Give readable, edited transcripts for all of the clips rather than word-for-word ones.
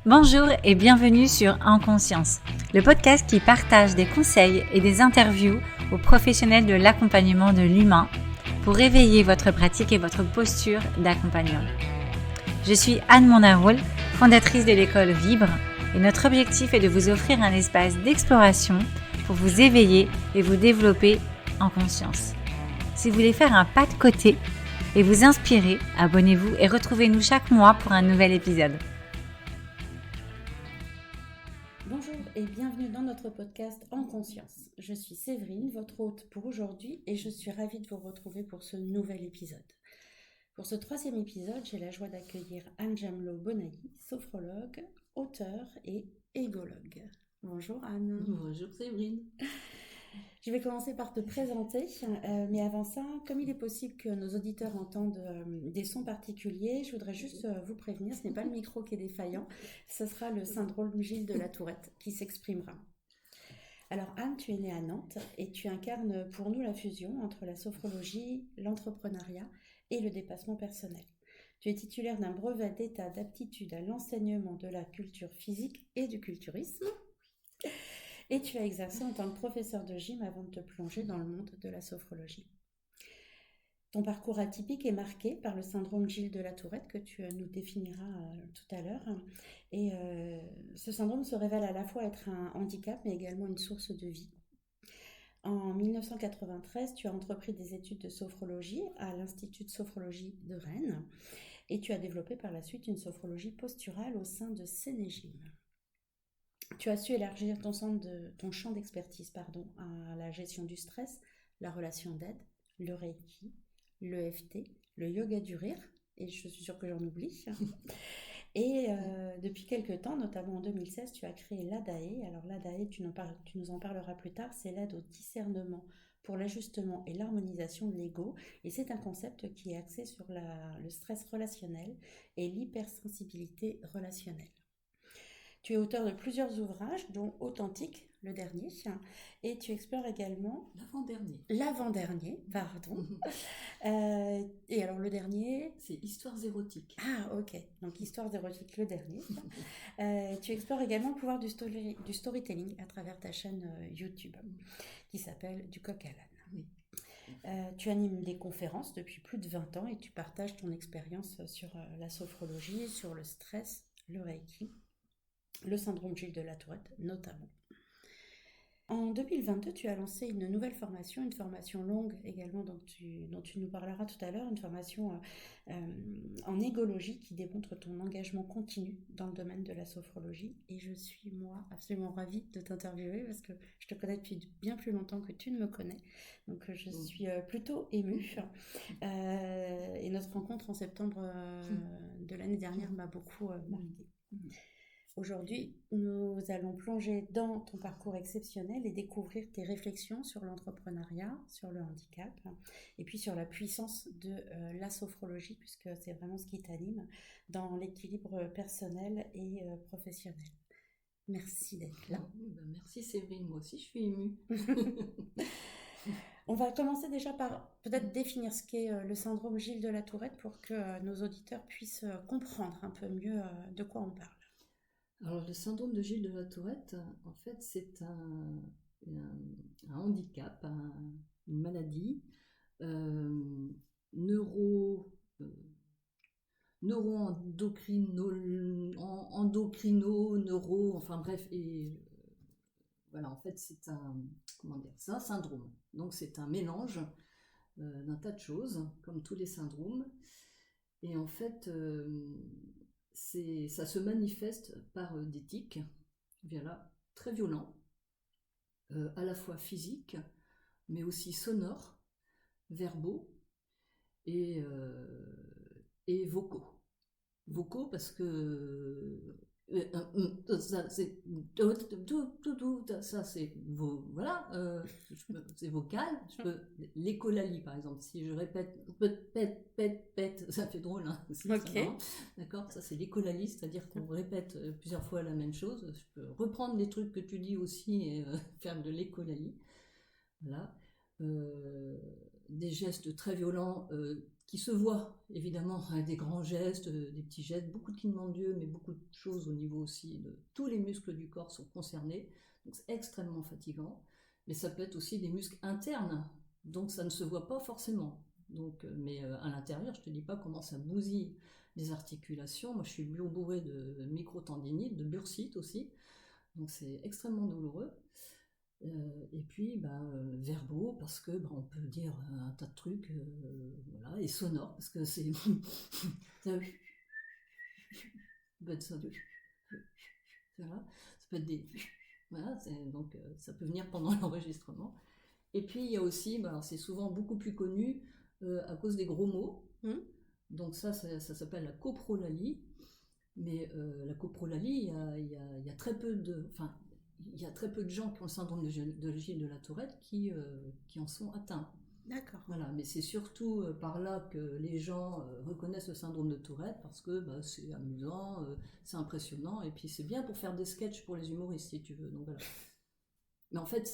Bonjour et bienvenue sur En Conscience, le podcast qui partage des conseils et des interviews aux professionnels de l'accompagnement de l'humain pour réveiller votre pratique et votre posture d'accompagnant. Je suis Anne Mondaroul, fondatrice de l'école Vibre, et notre objectif est de vous offrir un espace d'exploration pour vous éveiller et vous développer en conscience. Si vous voulez faire un pas de côté et vous inspirer, abonnez-vous et retrouvez-nous chaque mois pour un nouvel épisode. Bonjour et bienvenue dans notre podcast En Conscience. Je suis Séverine, votre hôte pour aujourd'hui, et je suis ravie de vous retrouver pour ce nouvel épisode. Pour ce troisième épisode, j'ai la joie d'accueillir Anne Jamlo Bonahi, sophrologue, auteure et égologue. Bonjour Anne. Bonjour Séverine. Je vais commencer par te présenter, mais avant ça, comme il est possible que nos auditeurs entendent des sons particuliers, je voudrais juste vous prévenir, ce n'est pas le micro qui est défaillant, ce sera le syndrome Gilles de la Tourette qui s'exprimera. Alors Anne, tu es née à Nantes et tu incarnes pour nous la fusion entre la sophrologie, l'entrepreneuriat et le dépassement personnel. Tu es titulaire d'un brevet d'état d'aptitude à l'enseignement de la culture physique et du culturisme. Et tu as exercé en tant que professeur de gym avant de te plonger dans le monde de la sophrologie. Ton parcours atypique est marqué par le syndrome Gilles de la Tourette que tu nous définiras tout à l'heure. Et ce syndrome se révèle à la fois être un handicap mais également une source de vie. En 1993, tu as entrepris des études de sophrologie à l'Institut de sophrologie de Rennes et tu as développé par la suite une sophrologie posturale au sein de Sénégym. Tu as su élargir ton champ d'expertise à la gestion du stress, la relation d'aide, le Reiki, l'EFT, le yoga du rire, et je suis sûre que j'en oublie. Et depuis quelques temps, notamment en 2016, tu as créé l'ADAE. Alors l'ADAE, tu nous en parleras plus tard, c'est l'aide au discernement pour l'ajustement et l'harmonisation de l'ego. Et c'est un concept qui est axé sur le stress relationnel et l'hypersensibilité relationnelle. Tu es auteur de plusieurs ouvrages, dont Authentique, le dernier, et tu explores également... L'avant-dernier, pardon. Et alors le dernier... C'est Histoires érotiques. Ah, ok. Donc Histoires érotiques, le dernier. Tu explores également le pouvoir du storytelling à travers ta chaîne YouTube, qui s'appelle Du coq à l'âne. Oui. Tu animes des conférences depuis plus de 20 ans et tu partages ton expérience sur la sophrologie, sur le stress, le Reiki, le syndrome Gilles de la Tourette notamment. En 2022, tu as lancé une nouvelle formation, une formation longue également dont tu nous parleras tout à l'heure, une formation en égologie qui démontre ton engagement continu dans le domaine de la sophrologie. Et je suis, moi, absolument ravie de t'interviewer parce que je te connais depuis bien plus longtemps que tu ne me connais. Donc je suis plutôt émue. Et notre rencontre en septembre de l'année dernière m'a beaucoup marquée. Aujourd'hui, nous allons plonger dans ton parcours exceptionnel et découvrir tes réflexions sur l'entrepreneuriat, sur le handicap et puis sur la puissance de la sophrologie, puisque c'est vraiment ce qui t'anime dans l'équilibre personnel et professionnel. Merci d'être là. Merci Séverine, moi aussi je suis émue. On va commencer déjà par peut-être définir ce qu'est le syndrome Gilles de la Tourette pour que nos auditeurs puissent comprendre un peu mieux de quoi on parle. Alors le syndrome de Gilles de la Tourette, en fait c'est un handicap, une maladie enfin bref, et voilà, en fait c'est un syndrome. Donc c'est un mélange d'un tas de choses, comme tous les syndromes. Et en fait, ça se manifeste par des tics, voilà, très violents, à la fois physiques, mais aussi sonores, verbaux et vocaux. Vocaux parce que ça c'est voilà, c'est vocal. Je peux l'écholalie par exemple, si je répète pète, ça fait drôle, hein, aussi, okay. Ça, d'accord, ça c'est l'écholalie, c'est-à-dire qu'on répète plusieurs fois la même chose. Je peux reprendre les trucs que tu dis aussi et faire de l'écholalie, voilà. des gestes très violents qui se voient, évidemment, avec des grands gestes, des petits gestes, beaucoup de clignements d'yeux, mais beaucoup de choses au niveau aussi de tous les muscles du corps sont concernés, donc c'est extrêmement fatigant. Mais ça peut être aussi des muscles internes, donc ça ne se voit pas forcément. Donc, mais à l'intérieur, je ne te dis pas comment ça bousille les articulations. Moi, je suis bourrée de microtendinite, de bursite aussi, donc c'est extrêmement douloureux. Et puis verbaux parce que on peut dire un tas de trucs, voilà, et sonores parce que c'est ça peut être ça, voilà, ça peut être des voilà, donc ça peut venir pendant l'enregistrement. Et puis il y a aussi, c'est souvent beaucoup plus connu à cause des gros mots. Donc ça s'appelle la coprolalie. Mais la coprolalie, il y a très peu de, enfin, il y a très peu de gens qui ont le syndrome de Gilles de la Tourette qui en sont atteints. D'accord. Voilà, mais c'est surtout par là que les gens reconnaissent le syndrome de Tourette parce que c'est amusant, c'est impressionnant, et puis c'est bien pour faire des sketchs pour les humoristes, si tu veux. Donc voilà. Mais en fait,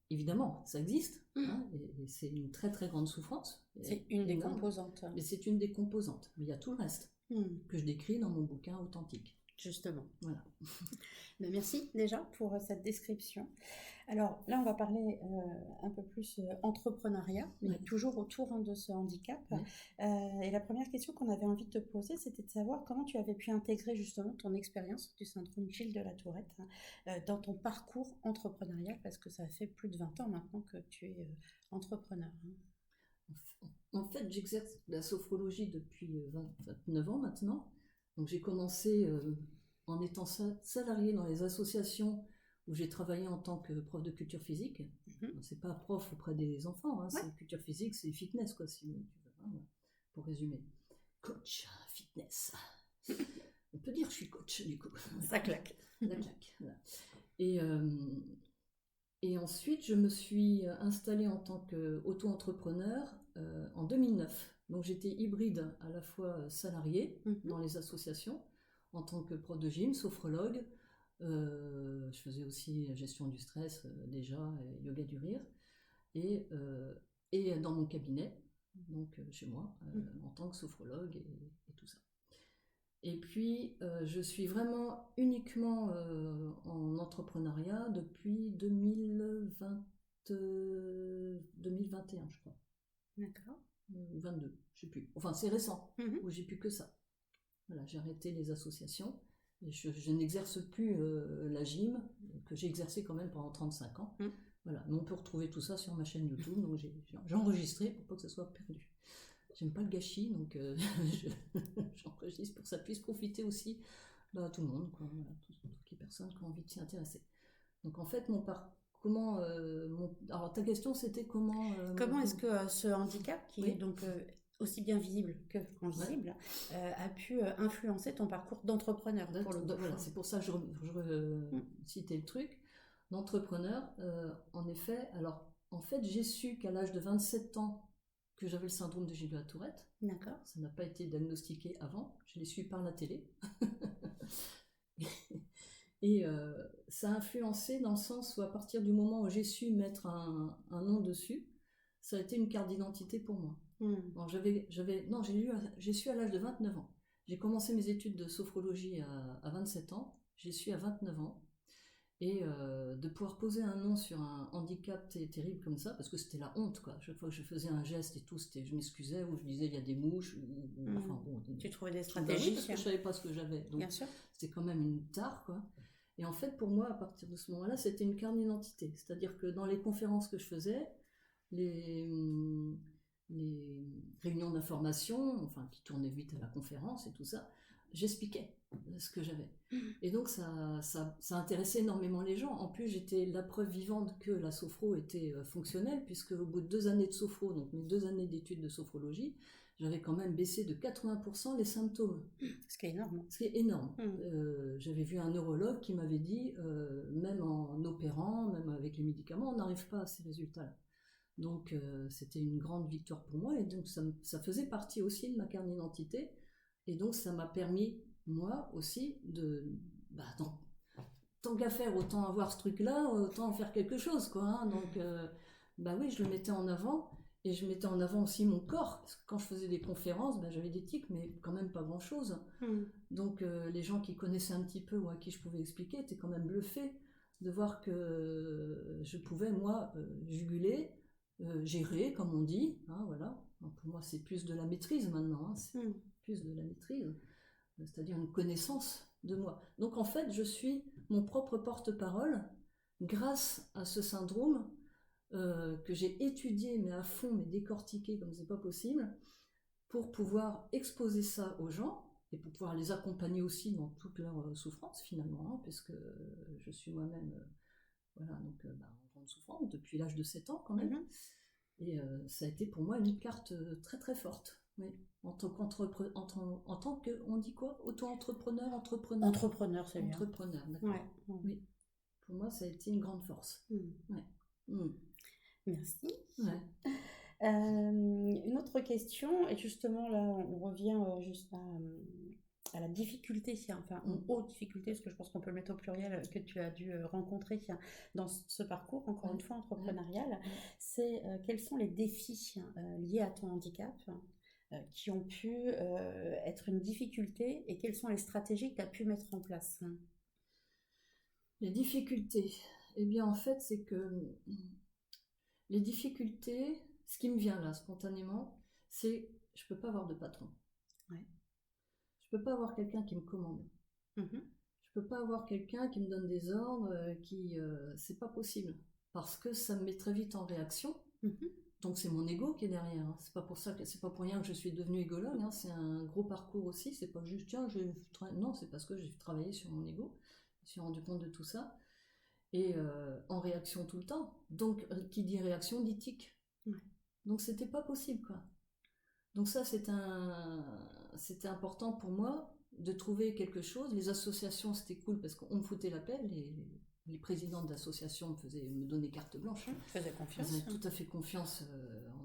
évidemment, ça existe, hein, et c'est une très très grande souffrance. C'est une des composantes. Mais c'est une des composantes. Mais il y a tout le reste que je décris dans mon bouquin Authentique. Justement. Voilà. Merci déjà pour cette description. Alors là, on va parler un peu plus entrepreneuriat, mais toujours autour de ce handicap. Et la première question qu'on avait envie de te poser, c'était de savoir comment tu avais pu intégrer justement ton expérience du syndrome Gilles de la Tourette dans ton parcours entrepreneurial, parce que ça fait plus de 20 ans maintenant que tu es entrepreneur. En fait, j'exerce la sophrologie depuis 29 ans maintenant. Donc j'ai commencé en étant salariée dans les associations où j'ai travaillé en tant que prof de culture physique. C'est pas prof auprès des enfants, hein, c'est culture physique, c'est fitness, quoi, si tu veux, hein, pour résumer. Coach, fitness. On peut dire que je suis coach, du coup. Ça claque. Ça claque. Voilà. Et ensuite, je me suis installée en tant qu'auto-entrepreneur en 2009. Donc j'étais hybride, à la fois salariée dans les associations, en tant que prof de gym, sophrologue. Je faisais aussi gestion du stress déjà, et yoga du rire. Et dans mon cabinet, donc chez moi, en tant que sophrologue et tout ça. Et puis, je suis vraiment uniquement en entrepreneuriat depuis 2021, je crois. D'accord. Ou 22, je sais plus. Enfin, c'est récent, où j'ai plus que ça. Voilà, j'ai arrêté les associations. Et je n'exerce plus la gym, que j'ai exercé quand même pendant 35 ans. Voilà, mais on peut retrouver tout ça sur ma chaîne YouTube, donc j'ai enregistré pour pas que ça soit perdu. J'aime pas le gâchis, donc j'enregistre pour que ça puisse profiter aussi à tout le monde, quoi, voilà, toutes les personnes qui ont envie de s'y intéresser. Donc en fait, alors ta question c'était comment... comment est-ce que ce handicap, qui est donc aussi bien visible que invisible, a pu influencer ton parcours d'entrepreneur pour le coup. Voilà, c'est pour ça que je citais le truc. D'entrepreneur, en effet, alors en fait j'ai su qu'à l'âge de 27 ans, que j'avais le syndrome de Gilles de la Tourette. D'accord. Ça n'a pas été diagnostiqué avant, je l'ai su par la télé. Et ça a influencé dans le sens où à partir du moment où j'ai su mettre un nom dessus, ça a été une carte d'identité pour moi. Bon, j'ai su à l'âge de 29 ans. J'ai commencé mes études de sophrologie à 27 ans, j'ai su à 29 ans. Et de pouvoir poser un nom sur un handicap terrible comme ça, parce que c'était la honte, quoi. Chaque fois que je faisais un geste et tout, je m'excusais, ou je disais il y a des mouches, enfin bon. Tu trouvais des stratégies parce que je savais pas ce que j'avais. Donc c'était quand même une tare, quoi. Et en fait, pour moi, à partir de ce moment-là, c'était une carte d'identité. C'est-à-dire que dans les conférences que je faisais, les réunions d'information, enfin qui tournaient vite à la conférence et tout ça, j'expliquais ce que j'avais. Et donc ça intéressait énormément les gens. En plus, j'étais la preuve vivante que la sophro était fonctionnelle, puisque au bout de 2 années de sophro, donc mes 2 années d'études de sophrologie, j'avais quand même baissé de 80% les symptômes. Ce qui est énorme. Ce qui est énorme. J'avais vu un neurologue qui m'avait dit, même en opérant, même avec les médicaments, on n'arrive pas à ces résultats-là. Donc c'était une grande victoire pour moi, et donc ça faisait partie aussi de ma carte d'identité. Et donc ça m'a permis, moi aussi, tant qu'à faire, autant avoir ce truc-là, autant en faire quelque chose, quoi. Hein. Donc, oui, je le mettais en avant. Et je mettais en avant aussi mon corps, parce que quand je faisais des conférences, j'avais des tics, mais quand même pas grand-chose. Donc les gens qui connaissaient un petit peu ou à qui je pouvais expliquer étaient quand même bluffés de voir que je pouvais, moi, juguler, gérer, comme on dit. Hein, voilà. Donc, pour moi, c'est plus de la maîtrise maintenant. Hein, c'est plus de la maîtrise, c'est-à-dire une connaissance de moi. Donc en fait, je suis mon propre porte-parole grâce à ce syndrome que j'ai étudié, mais à fond, mais décortiqué comme c'est pas possible, pour pouvoir exposer ça aux gens et pour pouvoir les accompagner aussi dans toute leur souffrance finalement, hein, puisque je suis moi-même voilà, donc, en grande souffrance depuis l'âge de 7 ans quand même. Et ça a été pour moi une carte très très forte. Oui. En tant que, on dit quoi? Auto-entrepreneur, entrepreneur? Entrepreneur, c'est bien. Entrepreneur, d'accord. Ouais. Oui. Pour moi, ça a été une grande force. Ouais. Merci. Ouais. Une autre question, et justement là, on revient juste à la difficulté, enfin aux difficultés, parce que je pense qu'on peut le mettre au pluriel, que tu as dû rencontrer dans ce parcours, encore une fois, entrepreneurial. C'est quels sont les défis liés à ton handicap qui ont pu être une difficulté, et quelles sont les stratégies que tu as pu mettre en place? Les difficultés, eh bien en fait, c'est que les difficultés, ce qui me vient là spontanément, c'est je peux pas avoir de patron. Ouais. Je peux pas avoir quelqu'un qui me commande. Je peux pas avoir quelqu'un qui me donne des ordres, c'est pas possible, parce que ça me met très vite en réaction. Donc c'est mon ego qui est derrière. Hein. C'est pas pour rien que je suis devenue égologue. Hein. C'est un gros parcours aussi. C'est pas juste tiens, non, c'est parce que j'ai travaillé sur mon ego. Je me suis rendu compte de tout ça et en réaction tout le temps. Donc qui dit réaction dit tic. Donc c'était pas possible quoi. Donc ça c'était important pour moi de trouver quelque chose. Les associations c'était cool parce qu'on me foutait la paix. Les présidents d'associations me donnaient carte blanche. Hein. Je faisais confiance. Ils avaient tout à fait confiance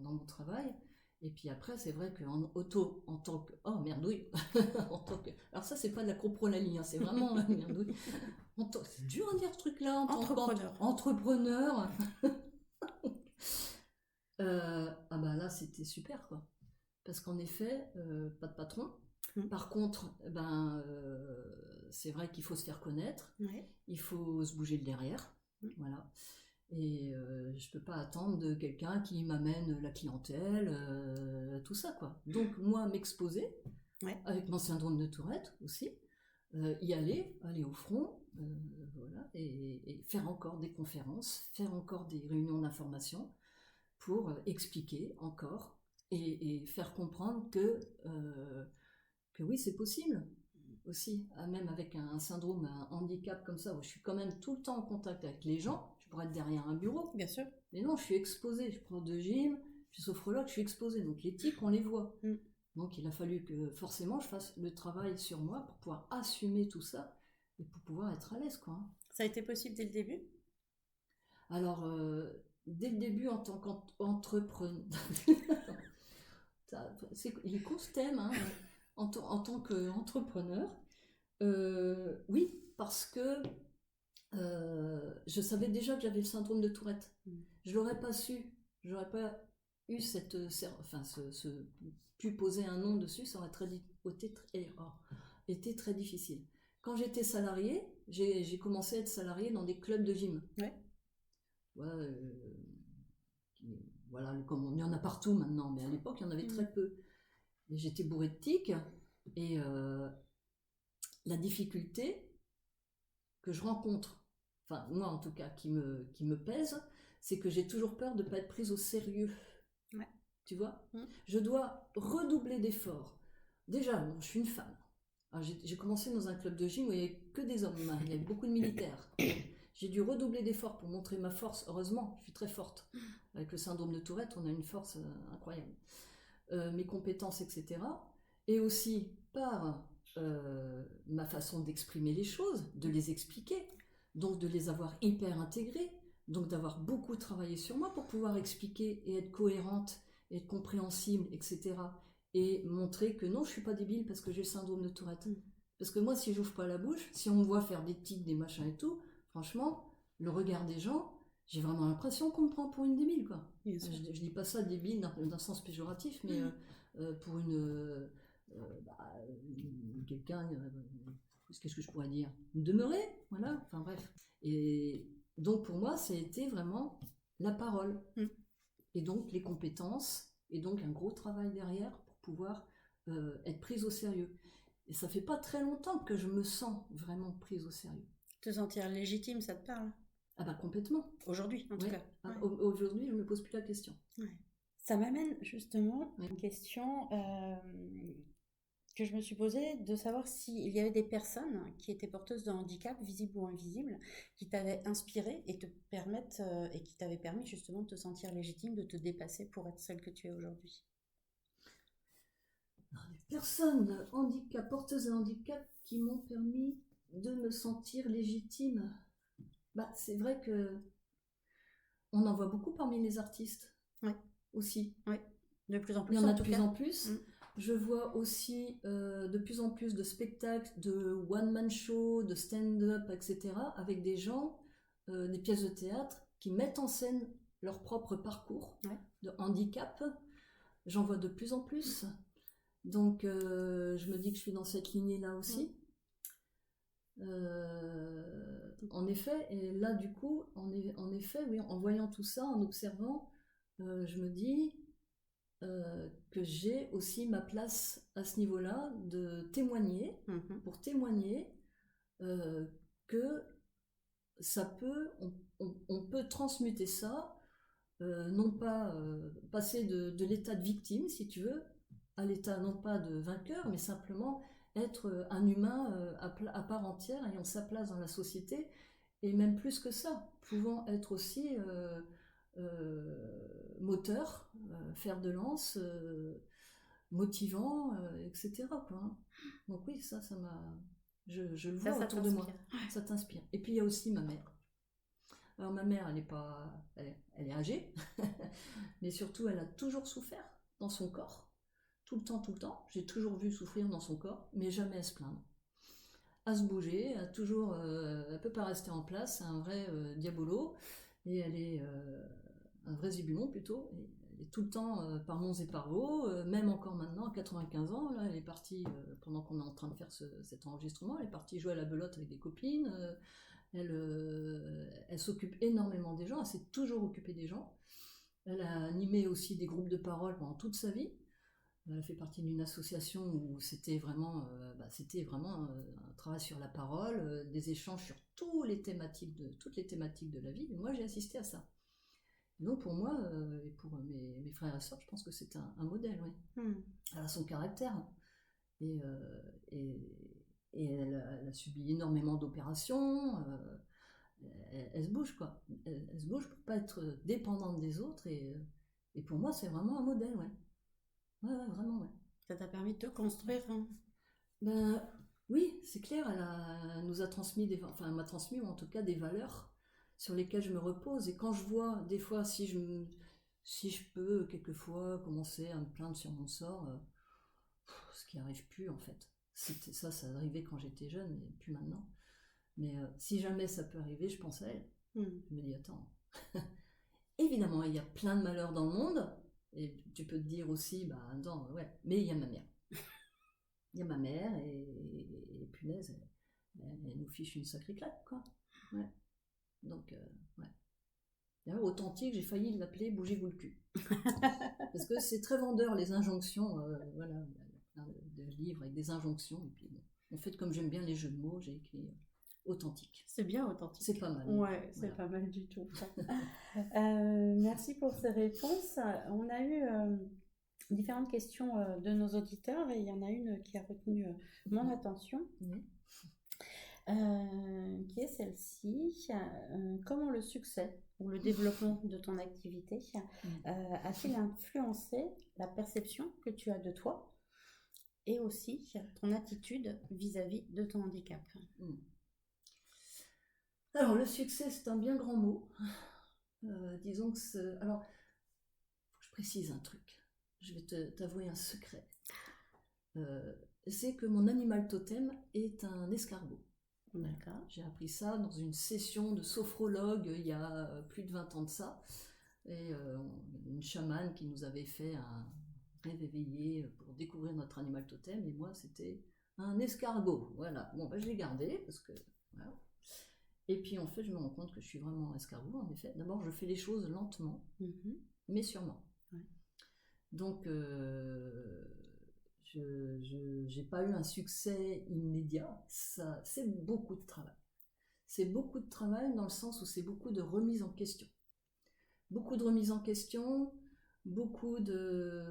dans mon travail. Et puis après, c'est vrai qu'en tant que... Oh, merdouille Alors ça, c'est pas de la copronalie, hein, c'est vraiment merdouille. C'est dur à dire ce truc-là. Entrepreneur. Là, c'était super, quoi. Parce qu'en effet, pas de patron. Par contre, c'est vrai qu'il faut se faire connaître. Il faut se bouger le derrière. Voilà. Et je peux pas attendre de quelqu'un qui m'amène la clientèle, tout ça quoi. Donc moi m'exposer avec mon syndrome de Tourette aussi, y aller au front, voilà, et faire encore des conférences, faire encore des réunions d'information pour expliquer encore et faire comprendre que oui c'est possible aussi, même avec un syndrome, un handicap comme ça où je suis quand même tout le temps en contact avec les gens. Pour être derrière un bureau. Bien sûr. Mais non, je suis exposée. Je prends de gym, je suis sophrologue, je suis exposée. Donc les tics, on les voit. Donc il a fallu que forcément je fasse le travail sur moi pour pouvoir assumer tout ça et pour pouvoir être à l'aise, quoi. Ça a été possible dès le début? Alors, dès le début, en tant qu'entrepreneur... il est con ce thème, hein. En tant qu'entrepreneur, oui, parce que je savais déjà que j'avais le syndrome de Tourette. Je l'aurais pas su, j'aurais pas eu pu poser un nom dessus, ça aurait été très difficile. Quand j'étais salariée, j'ai commencé à être salariée dans des clubs de gym. Voilà, comme il y en a partout maintenant, mais à l'époque il y en avait très peu. Et j'étais bourrée de tics et la difficulté que je rencontre, enfin moi en tout cas qui me pèse, c'est que j'ai toujours peur de ne pas être prise au sérieux. Tu vois, je dois redoubler d'efforts. Déjà, je suis une femme. J'ai commencé dans un club de gym où il n'y avait que des hommes, il y avait beaucoup de militaires. J'ai dû redoubler d'efforts pour montrer ma force. Heureusement, je suis très forte. Avec le syndrome de Tourette, on a une force incroyable. Mes compétences, etc. Et aussi par ma façon d'exprimer les choses, de les expliquer, donc de les avoir hyper intégrées, donc d'avoir beaucoup travaillé sur moi pour pouvoir expliquer et être cohérente, être compréhensible, etc. Et montrer que non, je suis pas débile parce que j'ai le syndrome de Tourette. Parce que moi, si j'ouvre pas la bouche, si on me voit faire des tics, des machins et tout, franchement, le regard des gens, j'ai vraiment l'impression qu'on me prend pour une débile, quoi. Bien sûr. Je dis pas ça débile d'un sens péjoratif, mais pour quelqu'un, qu'est-ce que je pourrais dire? Une demeurée, voilà, enfin bref. Et donc pour moi, ça a été vraiment la parole. Et donc les compétences, et donc un gros travail derrière pour pouvoir être prise au sérieux. Et ça fait pas très longtemps que je me sens vraiment prise au sérieux. Te sentir légitime, ça te parle? Ah bah complètement. Aujourd'hui, en tout Ouais. cas. Ah, Ouais. Aujourd'hui, je ne me pose plus la question. Ouais. Ça m'amène justement à Ouais. une question que je me suis posée, de savoir s'il y avait des personnes qui étaient porteuses de handicap, visibles ou invisibles, qui t'avaient inspiré et et qui t'avaient permis justement de te sentir légitime, de te dépasser pour être celle que tu es aujourd'hui. Les personnes porteuses de handicap qui m'ont permis de me sentir légitime. Bah, c'est vrai que on en voit beaucoup parmi les artistes. Ouais. Aussi. Ouais. De plus en plus. Il y en a en de tout plus cas. en plus. Je vois aussi de plus en plus de spectacles, de one-man show, de stand-up, etc. avec des gens, des pièces de théâtre qui mettent en scène leur propre parcours de handicap. J'en vois de plus en plus. Donc je me dis que je suis dans cette lignée-là aussi. En effet, et là du coup, en effet, oui, en voyant tout ça, en observant, je me dis que j'ai aussi ma place à ce niveau-là de témoigner, pour témoigner que ça peut, on peut transmuter ça, non pas passer de l'état de victime, si tu veux, à l'état non pas de vainqueur, mais simplement être un humain à part entière, ayant sa place dans la société, et même plus que ça, pouvant être aussi moteur, fer de lance, motivant, etc. quoi. Donc oui, ça m'a... Je le vois Ça autour de moi. t'inspire. Ça t'inspire. Et puis il y a aussi ma mère. Alors ma mère, elle est âgée, mais surtout elle a toujours souffert dans son corps. Tout le temps, tout le temps. J'ai toujours vu souffrir dans son corps, mais jamais à se plaindre. À se bouger, elle peut pas rester en place, c'est un vrai diabolo, et elle est un vrai zibulon plutôt, et elle est tout le temps par monts et par vaux, même encore maintenant, à 95 ans, là, elle est partie, pendant qu'on est en train de faire cet enregistrement, elle est partie jouer à la belote avec des copines, elle s'occupe énormément des gens, elle s'est toujours occupée des gens, elle a animé aussi des groupes de parole pendant toute sa vie. Elle fait partie d'une association où c'était vraiment un travail sur la parole, des échanges sur toutes les thématiques de la vie. Et moi, j'ai assisté à ça. Et donc, pour moi et pour mes frères et sœurs, je pense que c'est un modèle, oui. Elle a son caractère. Et elle a subi énormément d'opérations. Elle se bouge, quoi. Elle se bouge pour pas être dépendante des autres. Et pour moi, c'est vraiment un modèle, ouais. Ouais, vraiment, ouais. Ça t'a permis de te construire. Ben, oui, c'est clair, elle nous a transmis elle m'a transmis, ou en tout cas, des valeurs sur lesquelles je me repose. Et quand je vois, des fois, si je peux, quelquefois, commencer à me plaindre sur mon sort, ce qui n'arrive plus, en fait. Ça arrivait quand j'étais jeune, mais plus maintenant. Mais si jamais ça peut arriver, je pense à elle. Je me dis, attends. Évidemment, il y a plein de malheurs dans le monde. Et tu peux te dire aussi, bah attends, ouais, mais il y a ma mère. Il y a ma mère et punaise, elle nous fiche une sacrée claque, quoi. Ouais. Donc, ouais. D'ailleurs, authentique, j'ai failli l'appeler bougez-vous le cul. Parce que c'est très vendeur, les injonctions. Voilà, il y a plein de livres avec des injonctions. Et puis, bon, en fait, comme j'aime bien les jeux de mots, j'ai écrit authentique. C'est bien authentique. C'est pas mal. Ouais, c'est pas mal du tout. Merci pour ces réponses. On a eu différentes questions de nos auditeurs et il y en a une qui a retenu mon attention, qui est celle-ci. Comment le succès ou le développement de ton activité a-t-il influencé la perception que tu as de toi et aussi ton attitude vis-à-vis de ton handicap? Alors, le succès, c'est un bien grand mot. Disons que alors, faut que je précise un truc. Je vais t'avouer un secret. C'est que mon animal totem est un escargot. D'accord. J'ai appris ça dans une session de sophrologue il y a plus de 20 ans de ça. Et une chamane qui nous avait fait un rêve éveillé pour découvrir notre animal totem. Et moi, c'était un escargot. Voilà. Bon, je l'ai gardé parce que... Voilà. Et puis, en fait, je me rends compte que je suis vraiment un escargot, en effet. D'abord, je fais les choses lentement, mais sûrement. Ouais. Donc, je n'ai pas eu un succès immédiat. Ça, c'est beaucoup de travail. C'est beaucoup de travail dans le sens où c'est beaucoup de remise en question. Beaucoup de remise en question, beaucoup de...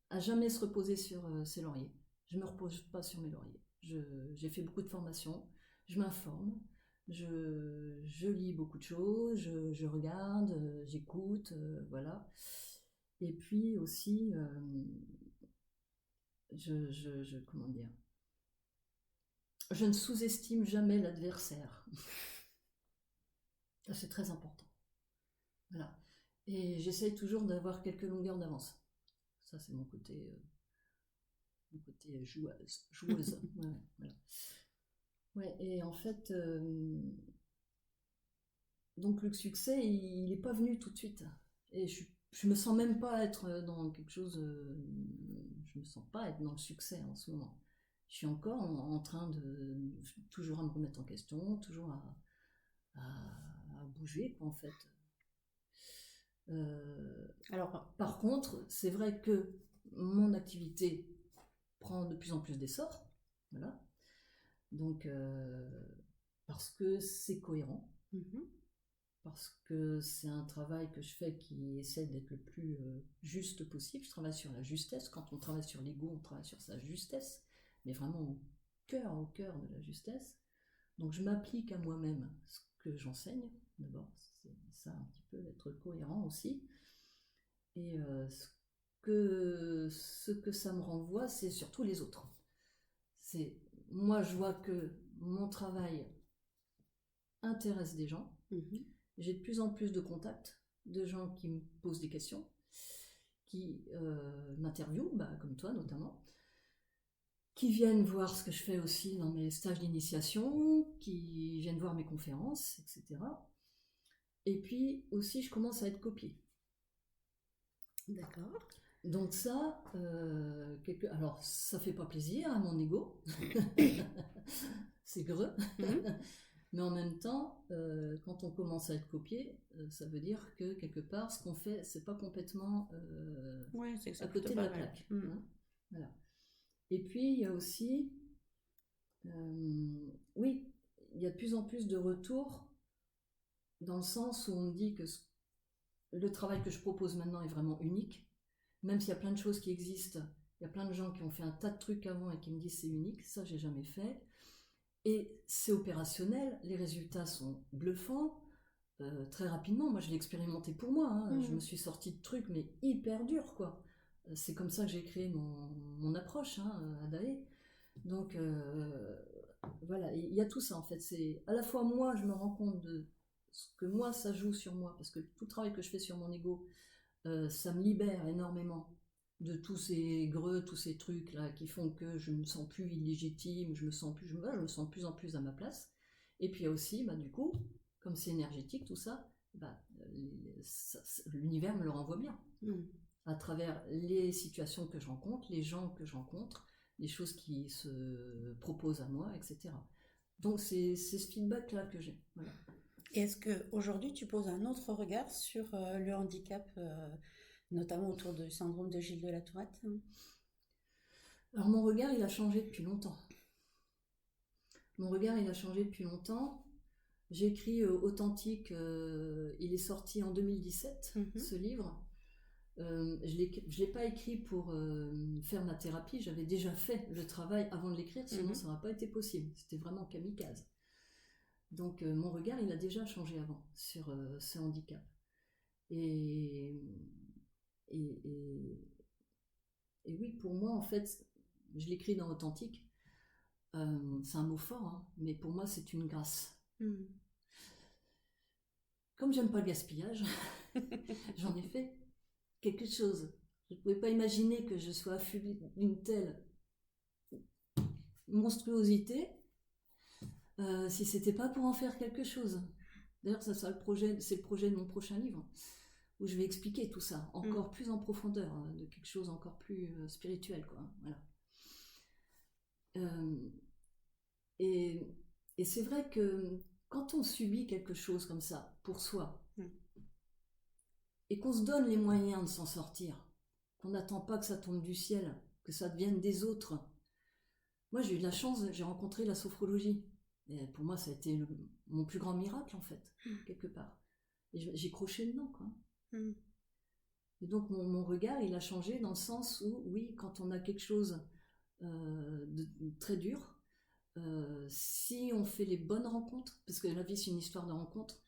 à jamais se reposer sur ses lauriers. Je ne me repose pas sur mes lauriers. J'ai fait beaucoup de formations, je m'informe, je lis beaucoup de choses, je regarde, j'écoute, voilà. Et puis aussi, comment dire, je ne sous-estime jamais l'adversaire. Ça, c'est très important. Voilà. Et j'essaye toujours d'avoir quelques longueurs d'avance. Ça, c'est mon côté joueuse. Ouais, voilà. Ouais, et en fait, donc le succès, il n'est pas venu tout de suite. Et je me sens même pas être dans quelque chose. Je me sens pas être dans le succès en ce moment. Je suis encore en train de toujours à me remettre en question, toujours à bouger, quoi, en fait. Alors, par contre, c'est vrai que mon activité prend de plus en plus d'essor, voilà. Donc, parce que c'est cohérent, parce que c'est un travail que je fais qui essaie d'être le plus juste possible. Je travaille sur la justesse. Quand on travaille sur l'ego, on travaille sur sa justesse, mais vraiment au cœur de la justesse. Donc, je m'applique à moi-même ce que j'enseigne, d'abord. C'est ça un petit peu, être cohérent aussi. Et ce que ça me renvoie, c'est surtout les autres. Moi, je vois que mon travail intéresse des gens. J'ai de plus en plus de contacts, de gens qui me posent des questions, qui m'interviewent, comme toi notamment, qui viennent voir ce que je fais aussi dans mes stages d'initiation, qui viennent voir mes conférences, etc. Et puis aussi, je commence à être copiée. D'accord. Donc ça, alors ça fait pas plaisir à mon ego, c'est greux, mais en même temps, quand on commence à être copié, ça veut dire que quelque part, ce qu'on fait, c'est pas complètement à côté de la plaque. Hein, voilà. Et puis il y a aussi, oui, il y a de plus en plus de retours dans le sens où on me dit que le travail que je propose maintenant est vraiment unique. Même s'il y a plein de choses qui existent, il y a plein de gens qui ont fait un tas de trucs avant et qui me disent c'est unique, ça j'ai jamais fait. Et c'est opérationnel, les résultats sont bluffants, très rapidement. Moi je l'ai expérimenté pour moi, hein. Je me suis sortie de trucs mais hyper durs, quoi. C'est comme ça que j'ai créé mon approche, à Daé. Donc voilà, il y a tout ça en fait. C'est à la fois moi je me rends compte de ce que moi ça joue sur moi, parce que tout le travail que je fais sur mon ego, ça me libère énormément de tous ces greux, tous ces trucs là qui font que je me sens plus illégitime, je me sens de plus en plus à ma place. Et puis il y a aussi, du coup, comme c'est énergétique tout ça, l'univers me le renvoie bien. À travers les situations que je rencontre, les gens que je rencontre, les choses qui se proposent à moi, etc. Donc c'est ce feedback là que j'ai. Voilà. Et est-ce qu'aujourd'hui, tu poses un autre regard sur le handicap, notamment autour du syndrome de Gilles de la Tourette? Alors mon regard, il a changé depuis longtemps. J'ai écrit Authentique, il est sorti en 2017, ce livre. Je l'ai pas écrit pour faire ma thérapie, j'avais déjà fait le travail avant de l'écrire, sinon ça n'aurait pas été possible. C'était vraiment kamikaze. Donc mon regard, il a déjà changé avant sur ce handicap. Et oui, pour moi, en fait, je l'écris dans Authentique. C'est un mot fort, mais pour moi, c'est une grâce. Comme j'aime pas le gaspillage, j'en ai fait quelque chose. Je ne pouvais pas imaginer que je sois affublée d'une telle monstruosité. si c'était pas pour en faire quelque chose. D'ailleurs, c'est le projet de mon prochain livre, où je vais expliquer tout ça, encore plus en profondeur, de quelque chose encore plus spirituel, quoi. Voilà. Et c'est vrai que quand on subit quelque chose comme ça, pour soi, et qu'on se donne les moyens de s'en sortir, qu'on n'attend pas que ça tombe du ciel, que ça devienne des autres. Moi, j'ai eu de la chance, j'ai rencontré la sophrologie. Et pour moi, ça a été mon plus grand miracle, en fait, quelque part. Et j'ai croché dedans, quoi. Et donc, mon regard, il a changé dans le sens où, oui, quand on a quelque chose de très dur, si on fait les bonnes rencontres, parce que la vie, c'est une histoire de rencontres,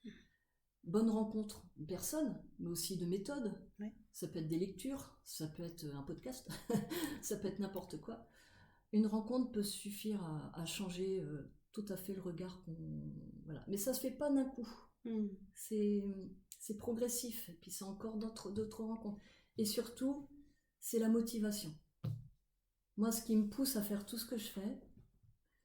bonnes rencontres de personnes, mais aussi de méthodes. Ouais. Ça peut être des lectures, ça peut être un podcast, ça peut être n'importe quoi. Une rencontre peut suffire à changer tout à fait le regard qu'on... Voilà. Mais ça se fait pas d'un coup. C'est progressif. Et puis c'est encore d'autres rencontres. Et surtout, c'est la motivation. Moi, ce qui me pousse à faire tout ce que je fais,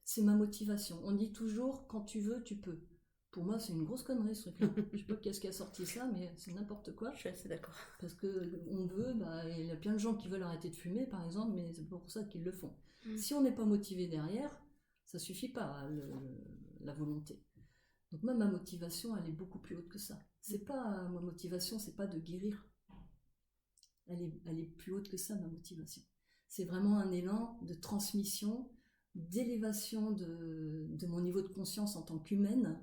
c'est ma motivation. On dit toujours, quand tu veux, tu peux. Pour moi, c'est une grosse connerie, ce truc-là. Je sais pas qu'est-ce qui a sorti ça, mais c'est n'importe quoi. Je suis assez d'accord. Parce qu'on veut, il y a plein de gens qui veulent arrêter de fumer, par exemple, mais c'est pour ça qu'ils le font. Si on n'est pas motivé derrière, ça suffit pas, la volonté. Donc moi, ma motivation, elle est beaucoup plus haute que ça. Ma motivation, c'est pas de guérir. Elle est plus haute que ça, ma motivation. C'est vraiment un élan de transmission, d'élévation de mon niveau de conscience en tant qu'humaine,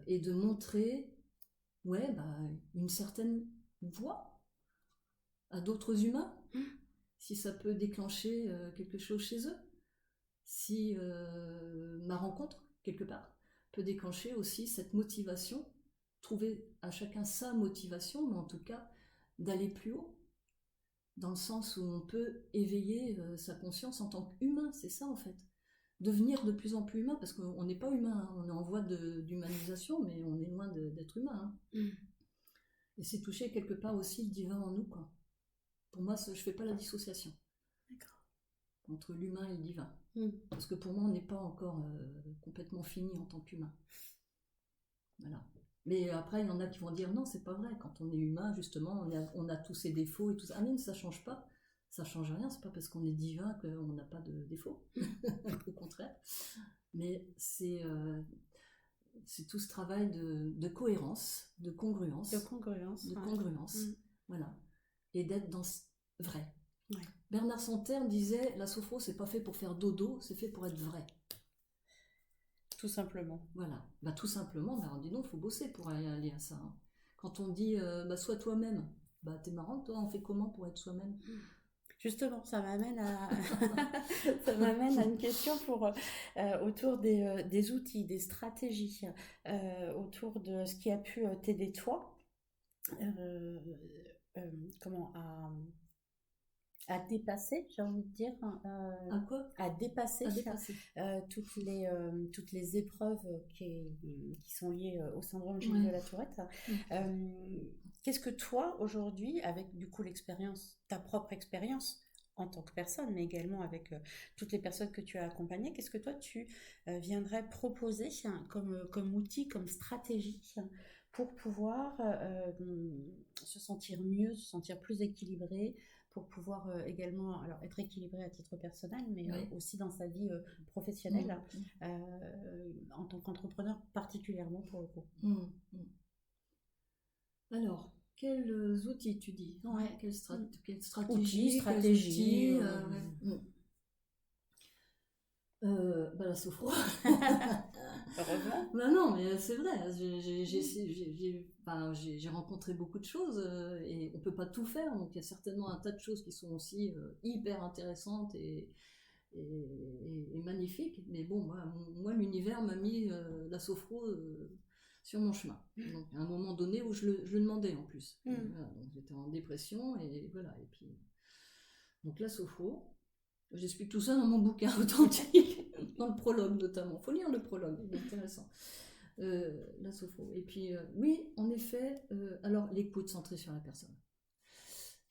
et de montrer une certaine voie à d'autres humains, si ça peut déclencher quelque chose chez eux, si ma rencontre, quelque part, peut déclencher aussi cette motivation, trouver à chacun sa motivation, mais en tout cas d'aller plus haut, dans le sens où on peut éveiller sa conscience en tant qu'humain, c'est ça en fait. Devenir de plus en plus humain, parce qu'on n'est pas humain, hein. On est en voie d'humanisation, mais on est loin d'être humain. Hein. Et c'est toucher quelque part aussi le divin en nous, quoi. Pour moi, je ne fais pas la dissociation. D'accord. Entre l'humain et le divin. Parce que pour moi, on n'est pas encore complètement fini en tant qu'humain. Voilà. Mais après, il y en a qui vont dire non, c'est pas vrai. Quand on est humain, justement, on a tous ses défauts et tout ça. Ah mais ça change pas. Ça change rien. C'est pas parce qu'on est divin qu'on n'a pas de défauts. Au contraire. Mais c'est tout ce travail de cohérence, de congruence. Voilà. Et d'être dans vrai. Ouais. Bernard Santerre disait la sophro, c'est pas fait pour faire dodo, c'est fait pour être vrai. Tout simplement. Voilà. Tout simplement, dis donc, il faut bosser pour aller à ça. Hein. Quand on dit sois toi-même, t'es marrant, toi, on fait comment pour être soi-même ? Justement, ça m'amène à une question autour des outils, des stratégies, autour de ce qui a pu t'aider toi, à dépasser, j'ai envie de dire, à quoi ? À dépasser toutes les épreuves qui sont liées au syndrome génial de la Tourette. Qu'est-ce que toi, aujourd'hui, avec du coup l'expérience, ta propre expérience en tant que personne, mais également avec toutes les personnes que tu as accompagnées, qu'est-ce que toi tu viendrais proposer comme outil, comme stratégie pour pouvoir se sentir mieux, se sentir plus équilibré, pour pouvoir également être équilibré à titre personnel, mais aussi dans sa vie professionnelle, en tant qu'entrepreneur particulièrement pour le coup. Alors, quels outils tu dis ? Quelle stratégie, la sophro. Heureusement. Non, mais c'est vrai. J'ai rencontré beaucoup de choses et on peut pas tout faire. Donc il y a certainement un tas de choses qui sont aussi hyper intéressantes et magnifiques. Mais bon, moi l'univers m'a mis la sophro sur mon chemin. Donc à un moment donné où je le demandais en plus. Voilà, donc j'étais en dépression et voilà. Et puis donc la sophro. J'explique tout ça dans mon bouquin authentique, dans le prologue notamment. Il faut lire le prologue, il est intéressant. La sophro. Et puis, oui, en effet, alors l'écoute centrée sur la personne.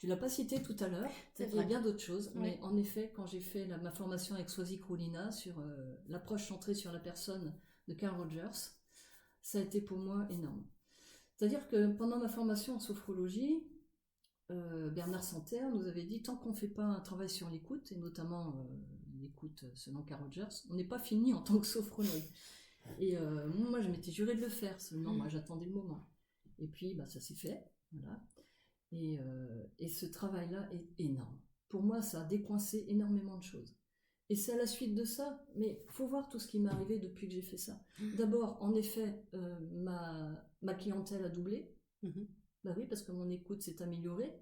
Tu l'as pas cité tout à l'heure, il y a bien d'autres choses, mais en effet, quand j'ai fait ma formation avec Swazik Roulina sur l'approche centrée sur la personne de Carl Rogers, ça a été pour moi énorme. C'est-à-dire que pendant ma formation en sophrologie, Bernard Santerre nous avait dit, tant qu'on ne fait pas un travail sur l'écoute, et notamment l'écoute selon Carl Rogers, on n'est pas fini en tant que sophrologue. Et moi, je m'étais juré de le faire, seulement moi, j'attendais le moment. Et puis, ça s'est fait, voilà. Et ce travail-là est énorme. Pour moi, ça a décoincé énormément de choses. Et c'est à la suite de ça, mais il faut voir tout ce qui m'est arrivé depuis que j'ai fait ça. D'abord, en effet, ma clientèle a doublé. Bah oui, parce que mon écoute s'est améliorée.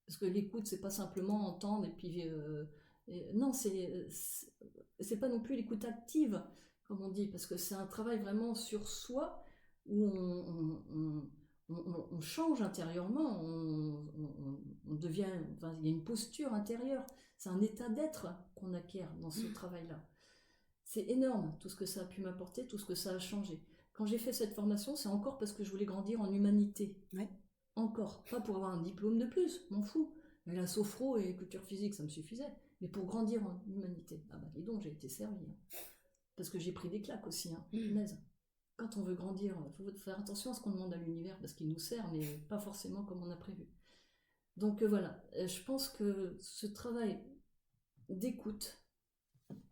Parce que l'écoute, c'est pas simplement entendre et puis... non, c'est pas non plus l'écoute active, comme on dit, parce que c'est un travail vraiment sur soi, où on change intérieurement, on devient... Enfin, il y a une posture intérieure. C'est un état d'être qu'on acquiert dans ce travail-là. C'est énorme, tout ce que ça a pu m'apporter, tout ce que ça a changé. Quand j'ai fait cette formation, c'est encore parce que je voulais grandir en humanité. Ouais. Encore. Pas pour avoir un diplôme de plus, m'en fous. Mais la sophro et culture physique, ça me suffisait. Mais pour grandir en humanité. Ah bah dis donc, j'ai été servie. Parce que j'ai pris des claques aussi, punaise. Quand on veut grandir, il faut faire attention à ce qu'on demande à l'univers, parce qu'il nous sert, mais pas forcément comme on a prévu. Donc voilà, je pense que ce travail d'écoute,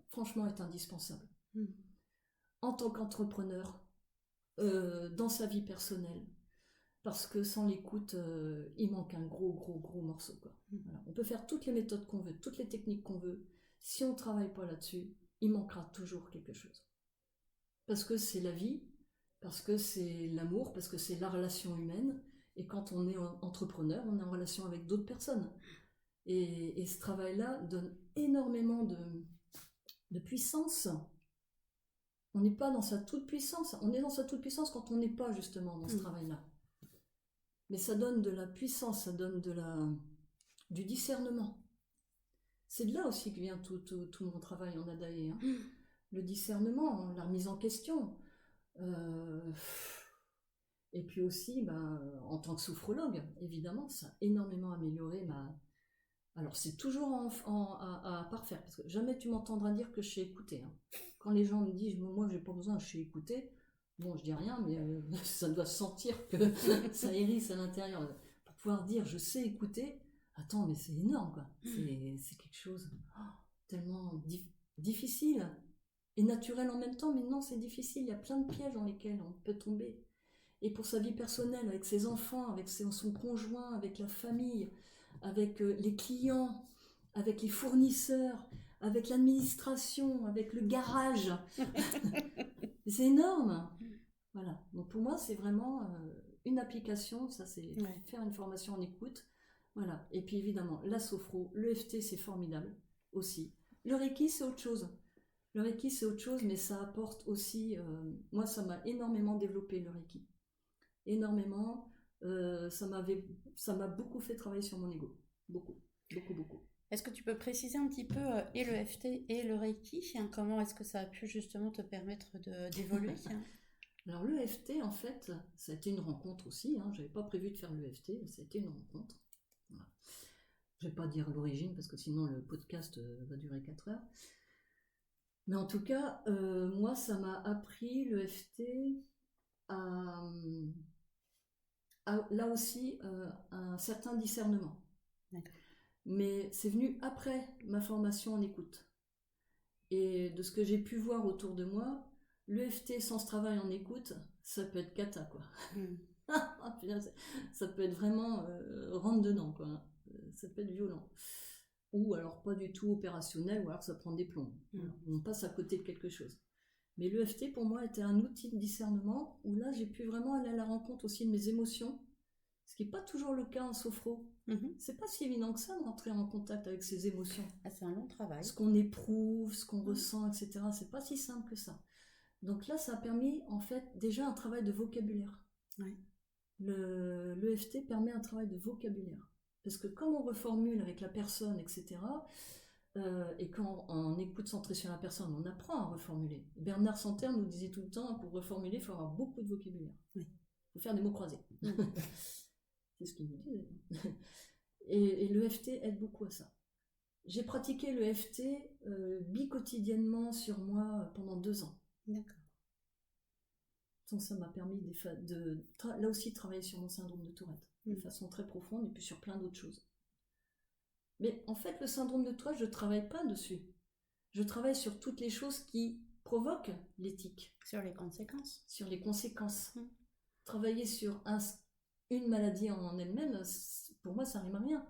franchement, est indispensable. En tant qu'entrepreneur, dans sa vie personnelle, parce que sans l'écoute, il manque un gros morceau, quoi. Voilà. On peut faire toutes les méthodes qu'on veut, toutes les techniques qu'on veut. Si on ne travaille pas là-dessus, il manquera toujours quelque chose. Parce que c'est la vie, parce que c'est l'amour, parce que c'est la relation humaine. Et quand on est entrepreneur, on est en relation avec d'autres personnes. Et ce travail-là donne énormément de puissance. On n'est pas dans sa toute-puissance. On est dans sa toute-puissance quand on n'est pas justement dans ce travail-là. Mais ça donne de la puissance, ça donne du discernement. C'est de là aussi que vient tout mon travail en Adaé. Le discernement, la remise en question. Et puis aussi, en tant que sophrologue, évidemment, ça a énormément amélioré Alors, c'est toujours à parfaire, parce que jamais tu m'entendras dire que je sais écouter. Quand les gens me disent, moi, j'ai pas besoin, je sais écouter, bon, je dis rien, mais ça doit sentir que ça hérisse à l'intérieur. Pour pouvoir dire, je sais écouter, attends, mais c'est énorme, quoi. C'est quelque chose tellement difficile et naturel en même temps, mais non, c'est difficile. Il y a plein de pièges dans lesquels on peut tomber. Et pour sa vie personnelle, avec ses enfants, avec son conjoint, avec la famille, avec les clients, avec les fournisseurs, avec l'administration, avec le garage. C'est énorme. Voilà. Donc pour moi, c'est vraiment une application. Ça, c'est faire une formation en écoute. Voilà. Et puis évidemment, la sophro, l'EFT, c'est formidable aussi. Le Reiki, c'est autre chose. Le Reiki, c'est autre chose, mais ça apporte aussi... moi, ça m'a énormément développé, le Reiki. Énormément. Ça m'a beaucoup fait travailler sur mon ego. Beaucoup. Est-ce que tu peux préciser un petit peu et le FT et le Reiki, comment est-ce que ça a pu justement te permettre d'évoluer? Alors le FT, en fait, ça a été une rencontre aussi. Je n'avais pas prévu de faire le FT, ça a été une rencontre. Voilà. Je ne vais pas dire l'origine, parce que sinon le podcast va durer 4 heures. Mais en tout cas, moi, ça m'a appris le FT là aussi un certain discernement. D'accord. Mais c'est venu après ma formation en écoute. Et de ce que j'ai pu voir autour de moi, l'EFT sans ce travail en écoute, ça peut être cata, quoi. Ça peut être vraiment rentre dedans, quoi. Ça peut être violent. Ou alors pas du tout opérationnel, ou alors ça prend des plombs. Alors, on passe à côté de quelque chose. Mais l'EFT, pour moi, était un outil de discernement où là, j'ai pu vraiment aller à la rencontre aussi de mes émotions, ce qui n'est pas toujours le cas en sophro. C'est pas si évident que ça de rentrer en contact avec ses émotions. C'est un long travail. Ce qu'on éprouve, ce qu'on ressent, etc. C'est pas si simple que ça. Donc là, ça a permis, en fait, déjà un travail de vocabulaire. L'EFT permet un travail de vocabulaire. Parce que comme on reformule avec la personne, etc., et quand on écoute centré sur la personne, on apprend à reformuler. Bernard Santerre nous disait tout le temps, pour reformuler, il faut avoir beaucoup de vocabulaire. Il faut faire des mots croisés. C'est ce qu'il nous disait. Et l'EFT aide beaucoup à ça. J'ai pratiqué l'EFT bi-quotidiennement sur moi pendant 2 ans. D'accord. Donc ça m'a permis là aussi de travailler sur mon syndrome de Tourette de façon très profonde et puis sur plein d'autres choses. Mais en fait, le syndrome de Tourette, je ne travaille pas dessus. Je travaille sur toutes les choses qui provoquent les tics. Sur les conséquences. Sur les conséquences. Travailler sur une maladie en elle-même, pour moi, ça rime à rien.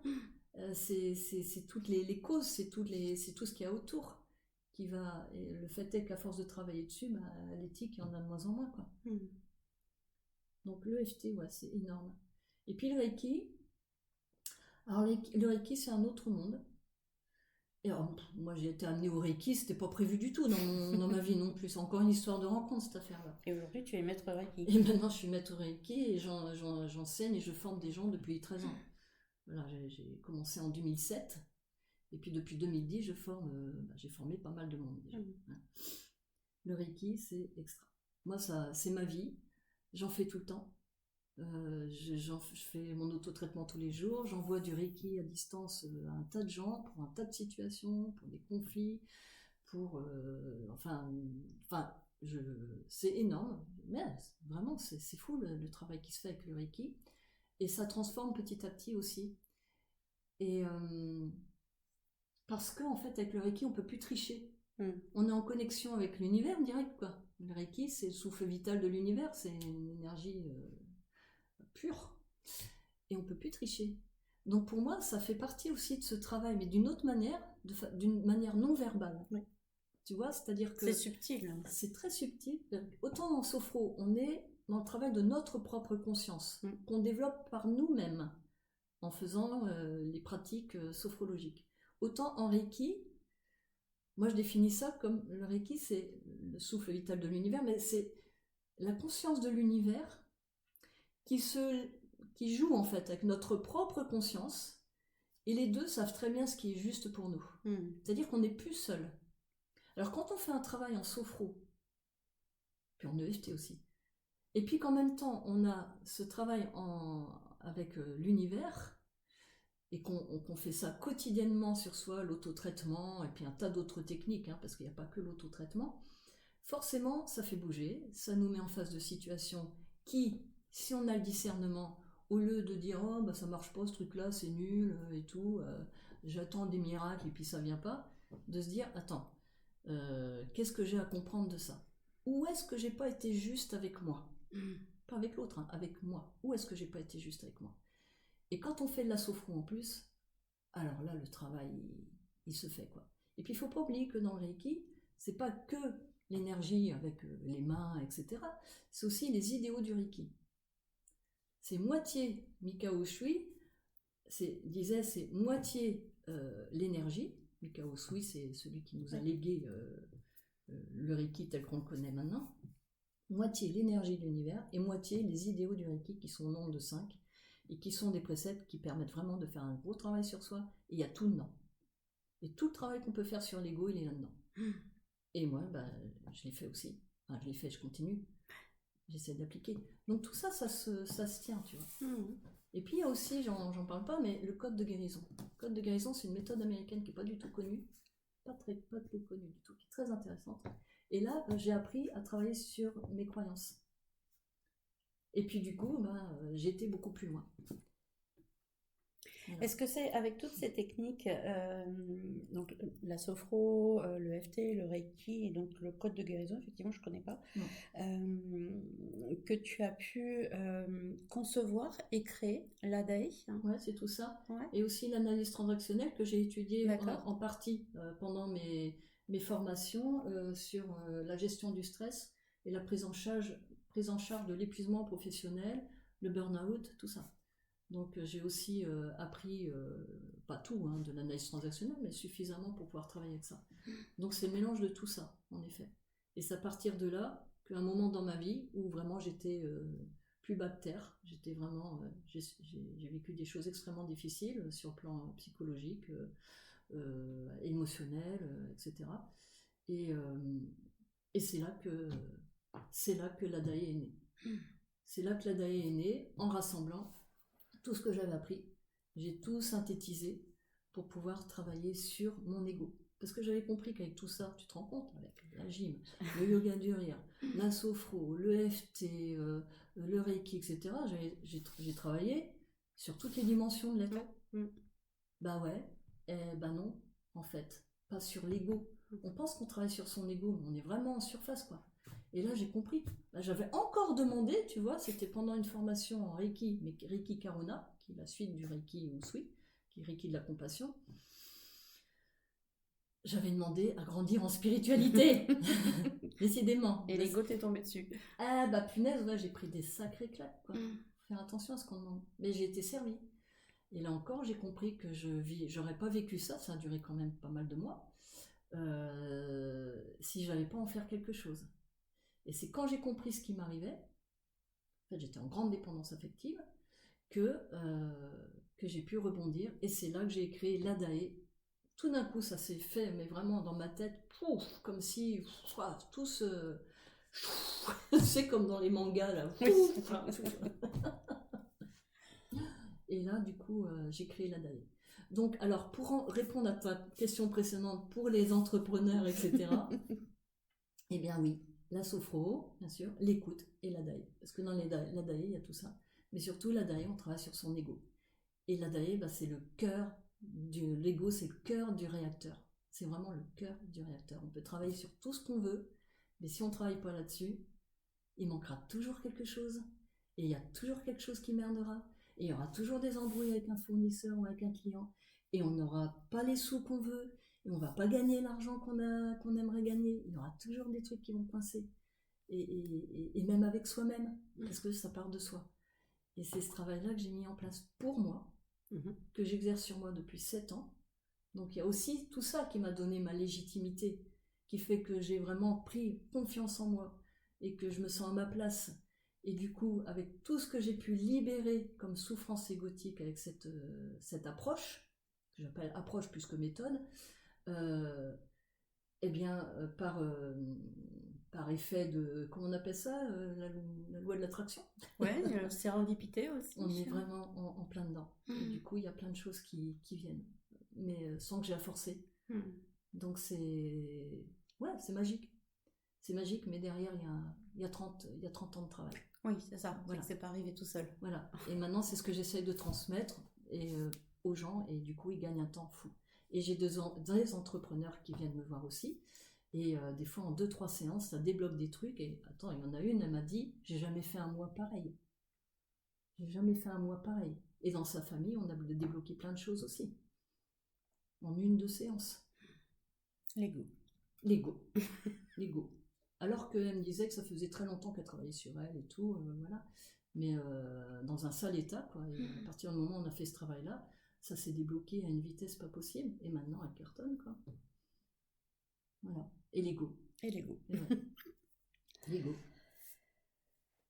C'est toutes les causes, c'est tout ce qu'il y a autour qui va. Et le fait est qu'à force de travailler dessus, l'éthique, il y en a de moins en moins, quoi. Donc l'EFT, ouais, c'est énorme. Et puis le Reiki. Alors le Reiki, c'est un autre monde. Et alors, moi, j'ai été amenée au Reiki, c'était pas prévu du tout dans ma vie non plus. C'est encore une histoire de rencontre, cette affaire-là. Et aujourd'hui, tu es maître Reiki. Et maintenant, je suis maître Reiki et j'enseigne et je forme des gens depuis 13 ans. Voilà, j'ai commencé en 2007. Et puis depuis 2010, j'ai formé pas mal de monde déjà. Le Reiki, c'est extra. Moi, c'est ma vie. J'en fais tout le temps. Je fais mon autotraitement tous les jours. J'envoie du Reiki à distance à un tas de gens, pour un tas de situations, pour des conflits, c'est énorme. Mais vraiment, c'est fou le travail qui se fait avec le Reiki. Et ça transforme petit à petit aussi. Et parce qu'en fait, avec le Reiki, on ne peut plus tricher. On est en connexion avec l'univers direct, quoi. Le Reiki, c'est le souffle vital de l'univers, c'est une énergie pure. Et on ne peut plus tricher. Donc pour moi, ça fait partie aussi de ce travail, mais d'une autre manière, d'une manière non verbale. Oui. Tu vois, c'est-à-dire que... C'est subtil. C'est très subtil. Autant en sophro, on est dans le travail de notre propre conscience, qu'on développe par nous-mêmes, en faisant les pratiques sophrologiques. Autant en Reiki, moi je définis ça comme le Reiki, c'est le souffle vital de l'univers, mais c'est la conscience de l'univers qui joue en fait avec notre propre conscience, et les deux savent très bien ce qui est juste pour nous. C'est-à-dire qu'on n'est plus seul. Alors quand on fait un travail en sophro, puis en EFT aussi, et puis qu'en même temps on a ce travail avec l'univers, et qu'on fait ça quotidiennement sur soi, l'autotraitement, et puis un tas d'autres techniques, parce qu'il n'y a pas que l'autotraitement, forcément ça fait bouger, ça nous met en face de situations qui, si on a le discernement, au lieu de dire « Oh, ça marche pas ce truc-là, c'est nul et tout, j'attends des miracles et puis ça vient pas », de se dire « Attends, qu'est-ce que j'ai à comprendre de ça ? Où est-ce que j'ai pas été juste avec moi ? Pas avec l'autre, avec moi. Où est-ce que j'ai pas été juste avec moi ? » Et quand on fait de la sophro en plus, alors là, le travail, il se fait, quoi. Et puis, il faut pas oublier que dans le Reiki, c'est pas que l'énergie avec les mains, etc. C'est aussi les idéaux du Reiki. C'est moitié Mikao Usui, c'est moitié l'énergie. Mikao Usui, c'est celui qui nous a légué le Reiki tel qu'on le connaît maintenant. Moitié l'énergie de l'univers et moitié les idéaux du Reiki qui sont au nombre de 5 et qui sont des préceptes qui permettent vraiment de faire un gros travail sur soi. Et il y a tout dedans. Et tout le travail qu'on peut faire sur l'ego, il est là-dedans. Et moi, je l'ai fait aussi. Enfin, je l'ai fait, je continue. J'essaie d'appliquer. Donc tout ça, ça se tient, tu vois. Et puis il y a aussi, j'en parle pas, mais le code de guérison. Le code de guérison, c'est une méthode américaine qui n'est pas du tout connue. Pas trop connue du tout, qui est très intéressante. Et là, j'ai appris à travailler sur mes croyances. Et puis du coup, j'ai été beaucoup plus loin. Voilà. Est-ce que c'est avec toutes ces techniques, donc la sophro, le FT, le Reiki, et donc le code de guérison, effectivement, je ne connais pas, que tu as pu concevoir et créer l'ADAE ? Ouais, c'est tout ça. Ouais. Et aussi l'analyse transactionnelle que j'ai étudiée en partie pendant mes formations sur la gestion du stress et la prise en charge de l'épuisement professionnel, le burn-out, tout ça. Donc j'ai aussi appris, pas tout, de l'analyse transactionnelle, mais suffisamment pour pouvoir travailler avec ça. Donc c'est le mélange de tout ça, en effet. Et c'est à partir de là qu'à un moment dans ma vie où vraiment j'étais plus bas de terre, j'étais vraiment, j'ai vécu des choses extrêmement difficiles sur le plan psychologique, émotionnel, etc. Et c'est là que l'ADAE est née. C'est là que l'ADAE est née, en rassemblant tout ce que j'avais appris J'ai tout synthétisé pour pouvoir travailler sur mon ego. Parce que j'avais compris qu'avec tout ça, tu te rends compte, avec la gym, le yoga du rire, la sophro, le FT, le reiki, etc., j'ai travaillé sur toutes les dimensions de l'être. Bah ouais, bah non, en fait, pas sur l'ego. On pense qu'on travaille sur son ego, mais on est vraiment en surface, quoi. Et là, j'ai compris. Là, j'avais encore demandé, tu vois, c'était pendant une formation en Reiki, mais Reiki Karuna, qui est la suite du Reiki Usui, qui est Reiki de la compassion. J'avais demandé à grandir en spiritualité, décidément. Et l'ego t'est tombé dessus. Ah bah punaise, ouais, j'ai pris des sacrées claques, quoi. Faut faire attention à ce qu'on demande. Mais j'ai été servie. Et là encore, j'ai compris que j'aurais pas vécu ça, ça a duré quand même pas mal de mois, si j'avais pas en faire quelque chose. Et c'est quand j'ai compris ce qui m'arrivait, en fait j'étais en grande dépendance affective, que j'ai pu rebondir. Et c'est là que j'ai créé l'Adae. Tout d'un coup, ça s'est fait, mais vraiment dans ma tête, pouf, comme si tout se... c'est comme dans les mangas, là. Pouf, et là, du coup, j'ai créé l'Adae. Donc, alors, pour répondre à ta question précédente, pour les entrepreneurs, etc., eh bien oui, la sophro, bien sûr, l'écoute et l'Adae. Parce que dans l'Adae, il y a tout ça. Mais surtout, l'Adae, on travaille sur son ego. Et l'Adae, bah, c'est le cœur l'ego, c'est le cœur du réacteur. C'est vraiment le cœur du réacteur. On peut travailler sur tout ce qu'on veut, mais si on ne travaille pas là-dessus, il manquera toujours quelque chose. Et il y a toujours quelque chose qui merdera. Et il y aura toujours des embrouilles avec un fournisseur ou avec un client. Et on n'aura pas les sous qu'on veut. Et on ne va pas gagner l'argent qu'on aimerait gagner. Il y aura toujours des trucs qui vont coincer. Et même avec soi-même, parce que ça part de soi. Et c'est ce travail-là que j'ai mis en place pour moi, que j'exerce sur moi depuis 7 ans. Donc il y a aussi tout ça qui m'a donné ma légitimité, qui fait que j'ai vraiment pris confiance en moi et que je me sens à ma place. Et du coup, avec tout ce que j'ai pu libérer comme souffrance égotique avec cette approche, que j'appelle approche plus que méthode, eh bien, par effet de, comment on appelle ça, la loi de l'attraction. Ouais, sérendipité aussi. On est vraiment en plein dedans. Et du coup, il y a plein de choses qui viennent, mais sans que j'ai à forcer. Donc c'est magique. C'est magique, mais derrière, il y a 30 ans de travail. Oui, c'est ça. Voilà. C'est pas arrivé tout seul. Voilà. Et maintenant, c'est ce que j'essaye de transmettre aux gens, et du coup, ils gagnent un temps fou. Et j'ai des entrepreneurs qui viennent me voir aussi. Et des fois, en 2-3 séances, ça débloque des trucs. Et attends, il y en a une, elle m'a dit, j'ai jamais fait un mois pareil. J'ai jamais fait un mois pareil. Et dans sa famille, on a débloqué plein de choses aussi. En 1-2 séances. L'ego. Alors qu'elle me disait que ça faisait très longtemps qu'elle travaillait sur elle et tout, voilà. Mais dans un sale état, quoi. Et à partir du moment où on a fait ce travail-là, ça s'est débloqué à une vitesse pas possible. Et maintenant, elle cartonne, quoi. Voilà. Et l'ego. L'ego. L'ego.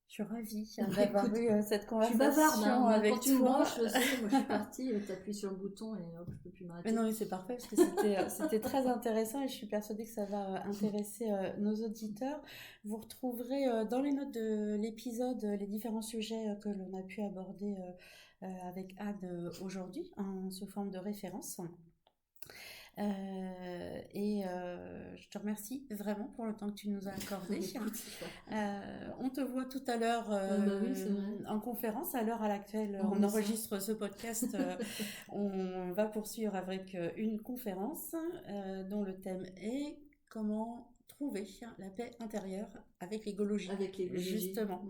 Je suis ravie d'avoir eu cette conversation. Je suis bavarde, avec quand tu me toi. branches, moi je suis partie, t'appuies sur le bouton et hop, je peux plus m'arrêter. Mais non, mais c'est parfait parce que c'était très intéressant et je suis persuadée que ça va intéresser nos auditeurs. Vous retrouverez dans les notes de l'épisode les différents sujets que l'on a pu aborder avec Anne aujourd'hui sous forme de référence. Je te remercie vraiment pour le temps que tu nous as accordé. On te voit tout à l'heure en conférence, à l'heure à laquelle on enregistre ce podcast. On va poursuivre avec une conférence dont le thème est comment trouver la paix intérieure avec l'égologie. Justement.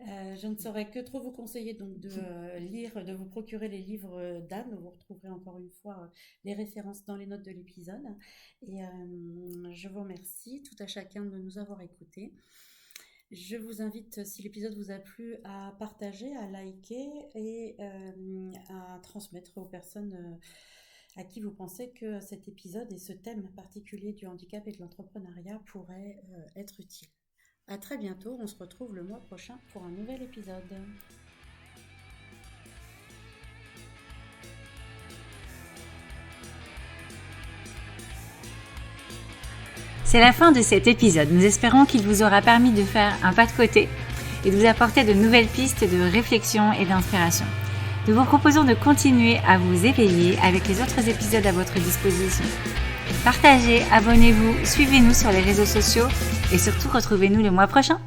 Je ne saurais que trop vous conseiller donc de vous procurer les livres d'Anne. Vous retrouverez encore une fois les références dans les notes de l'épisode. Et je vous remercie tout à chacun de nous avoir écoutés. Je vous invite, si l'épisode vous a plu, à partager, à liker et à transmettre aux personnes à qui vous pensez que cet épisode et ce thème particulier du handicap et de l'entrepreneuriat pourraient être utiles. À très bientôt, on se retrouve le mois prochain pour un nouvel épisode. C'est la fin de cet épisode. Nous espérons qu'il vous aura permis de faire un pas de côté et de vous apporter de nouvelles pistes de réflexion et d'inspiration. nous vous proposons de continuer à vous éveiller avec les autres épisodes à votre disposition. Partagez, abonnez-vous, suivez-nous sur les réseaux sociaux et surtout retrouvez-nous le mois prochain.